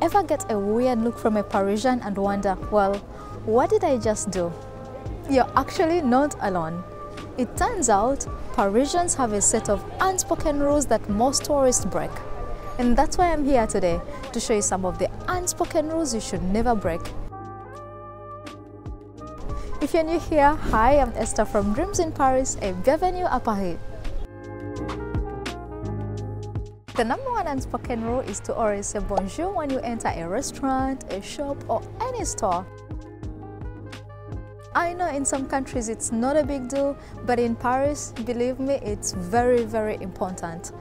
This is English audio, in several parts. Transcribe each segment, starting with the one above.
ever get a weird look from a Parisian and wonder, well, what did I just do? You're actually not alone. It turns out Parisians have a set of unspoken rules that most tourists break. And that's why I'm here today, to show you some of the unspoken rules you should never break. If you're new here, hi, I'm Esther from Dreams in Paris and bienvenue à Paris. The number one unspoken rule is to always say bonjour when you enter a restaurant, a shop, or any store. I know in some countries it's not a big deal, but in Paris, believe me, it's very, very important.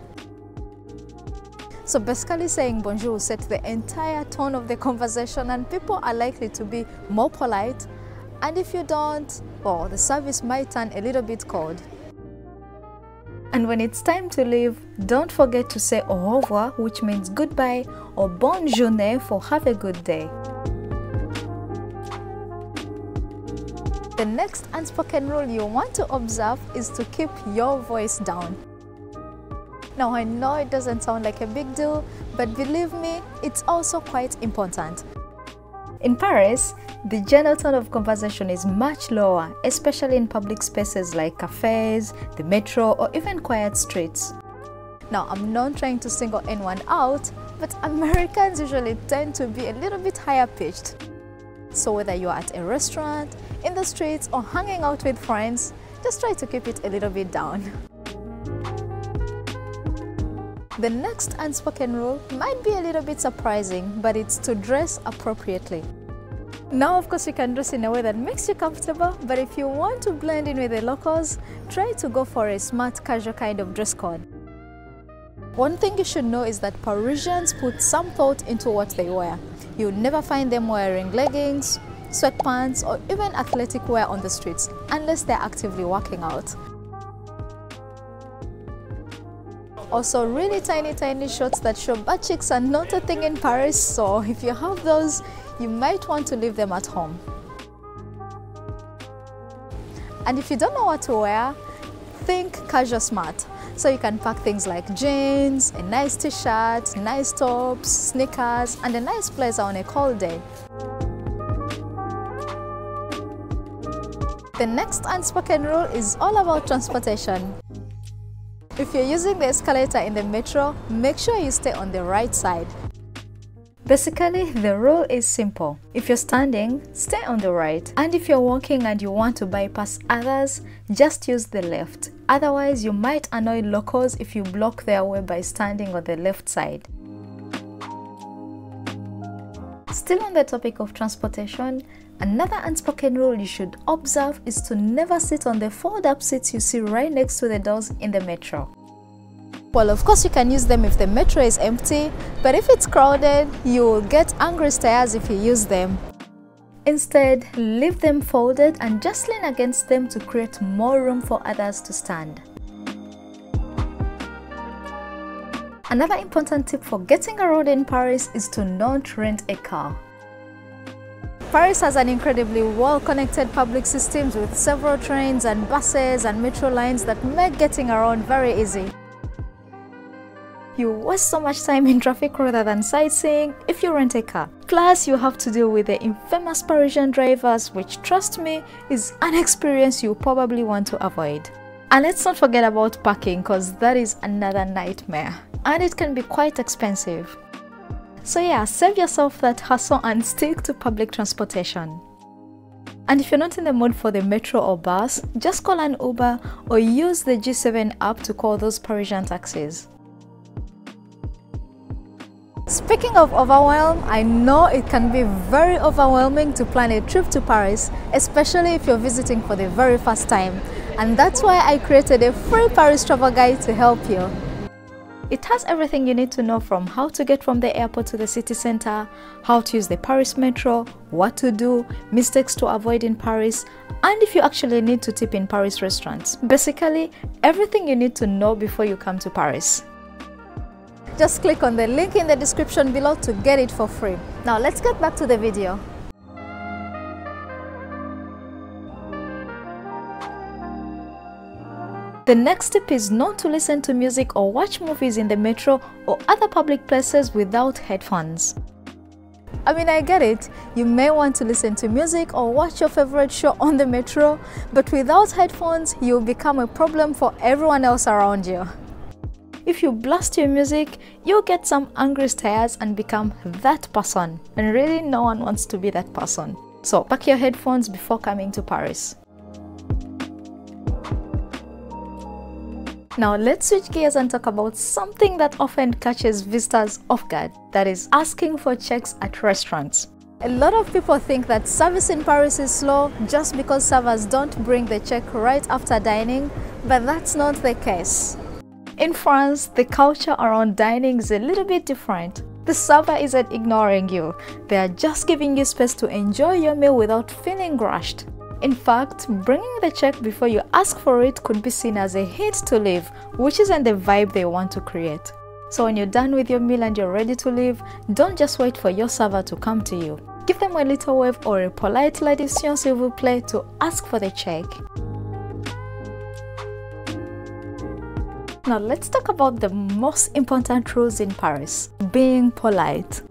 So basically saying bonjour will set the entire tone of the conversation and people are likely to be more polite. And if you don't, well, the service might turn a little bit cold. And when it's time to leave, don't forget to say au revoir, which means goodbye, or bonne journée for have a good day. The next unspoken rule you want to observe is to keep your voice down. Now I know it doesn't sound like a big deal, but believe me, it's also quite important. In Paris, the general tone of conversation is much lower, especially in public spaces like cafes, the metro, or even quiet streets. Now, I'm not trying to single anyone out, but Americans usually tend to be a little bit higher pitched. So whether you're at a restaurant, in the streets, or hanging out with friends, just try to keep it a little bit down. The next unspoken rule might be a little bit surprising, but it's to dress appropriately. Now, of course, you can dress in a way that makes you comfortable, but if you want to blend in with the locals, try to go for a smart, casual kind of dress code. One thing you should know is that Parisians put some thought into what they wear. You'll never find them wearing leggings, sweatpants, or even athletic wear on the streets, unless they're actively working out. Also, really tiny shorts that show butt cheeks are not a thing in Paris, so if you have those, you might want to leave them at home. And if you don't know what to wear, think casual smart. So you can pack things like jeans, a nice t-shirt, nice tops, sneakers, and a nice blazer on a cold day. The next unspoken rule is all about transportation. If you're using the escalator in the metro, make sure you stay on the right side. Basically, the rule is simple. If you're standing, stay on the right. And if you're walking and you want to bypass others, just use the left. Otherwise, you might annoy locals if you block their way by standing on the left side. Still on the topic of transportation, another unspoken rule you should observe is to never sit on the fold-up seats you see right next to the doors in the metro. Well, of course you can use them if the metro is empty, but if it's crowded, you will get angry stares if you use them. Instead, leave them folded and just lean against them to create more room for others to stand. Another important tip for getting around in Paris is to not rent a car. Paris has an incredibly well-connected public system with several trains and buses and metro lines that make getting around very easy. You waste so much time in traffic rather than sightseeing if you rent a car. Plus, you have to deal with the infamous Parisian drivers, which, trust me, is an experience you probably want to avoid. And let's not forget about parking, because that is another nightmare. And it can be quite expensive. So yeah, save yourself that hassle and stick to public transportation. And if you're not in the mood for the metro or bus, just call an Uber or use the G7 app to call those Parisian taxis. Speaking of overwhelm, I know it can be very overwhelming to plan a trip to Paris, especially if you're visiting for the very first time. And that's why I created a free Paris travel guide to help you. It has everything you need to know, from how to get from the airport to the city center, how to use the Paris metro, what to do, mistakes to avoid in Paris, and if you actually need to tip in Paris restaurants. Basically, everything you need to know before you come to Paris. Just click on the link in the description below to get it for free. Now let's get back to the video. The next tip is not to listen to music or watch movies in the metro or other public places without headphones. I mean, I get it. You may want to listen to music or watch your favorite show on the metro, but without headphones, you'll become a problem for everyone else around you. If you blast your music, you'll get some angry stares and become that person. And really, no one wants to be that person. So pack your headphones before coming to Paris. Now let's switch gears and talk about something that often catches visitors off guard, that is asking for checks at restaurants. A lot of people think that service in Paris is slow just because servers don't bring the check right after dining, but that's not the case. In France, the culture around dining is a little bit different. The server isn't ignoring you, they are just giving you space to enjoy your meal without feeling rushed. In fact, bringing the check before you ask for it could be seen as a hint to leave, which isn't the vibe they want to create. So when you're done with your meal and you're ready to leave, don't just wait for your server to come to you. Give them a little wave or a polite l'addition s'il vous plaît to ask for the check. Now let's talk about the most important rules in Paris, being polite.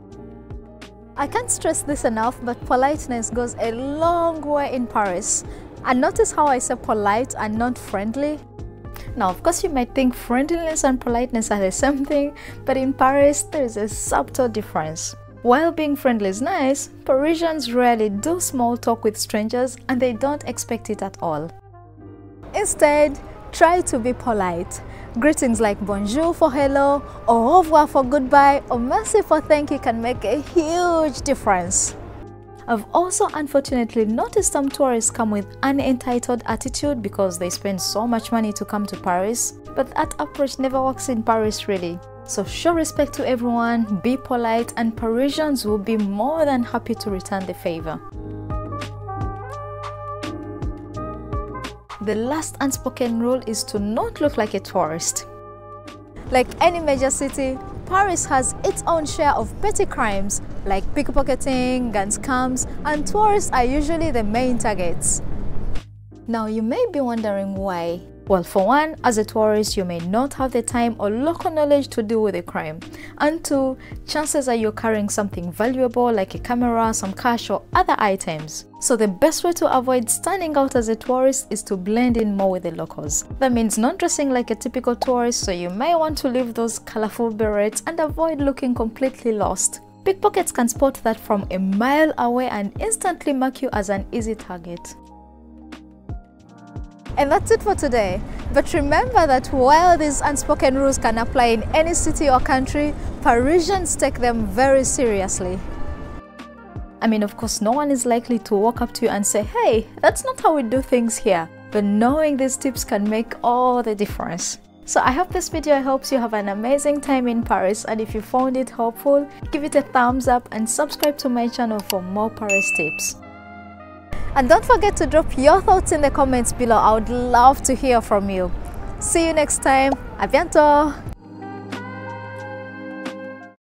I can't stress this enough, but politeness goes a long way in Paris. And notice how I say polite and not friendly? Now, of course, you might think friendliness and politeness are the same thing, but in Paris, there is a subtle difference. While being friendly is nice, Parisians rarely do small talk with strangers and they don't expect it at all. Instead, try to be polite. Greetings like bonjour for hello, or au revoir for goodbye, or merci for thank you can make a huge difference. I've also unfortunately noticed some tourists come with an entitled attitude because they spend so much money to come to Paris, but that approach never works in Paris really. So show respect to everyone, be polite, and Parisians will be more than happy to return the favor. The last unspoken rule is to not look like a tourist. Like any major city, Paris has its own share of petty crimes like pickpocketing, gun scams, and tourists are usually the main targets. Now you may be wondering why. Well, for one, as a tourist, you may not have the time or local knowledge to deal with a crime. And two, chances are you're carrying something valuable like a camera, some cash, or other items. So the best way to avoid standing out as a tourist is to blend in more with the locals. That means not dressing like a typical tourist, so you may want to leave those colorful berets and avoid looking completely lost. Pickpockets can spot that from a mile away and instantly mark you as an easy target. And that's it for today. But remember that while these unspoken rules can apply in any city or country, Parisians take them very seriously. I mean, of course, no one is likely to walk up to you and say, hey, that's not how we do things here. But knowing these tips can make all the difference. So I hope this video helps you have an amazing time in Paris, and if you found it helpful, give it a thumbs up and subscribe to my channel for more Paris tips. And don't forget to drop your thoughts in the comments below. I would love to hear from you. See you next time. À bientôt!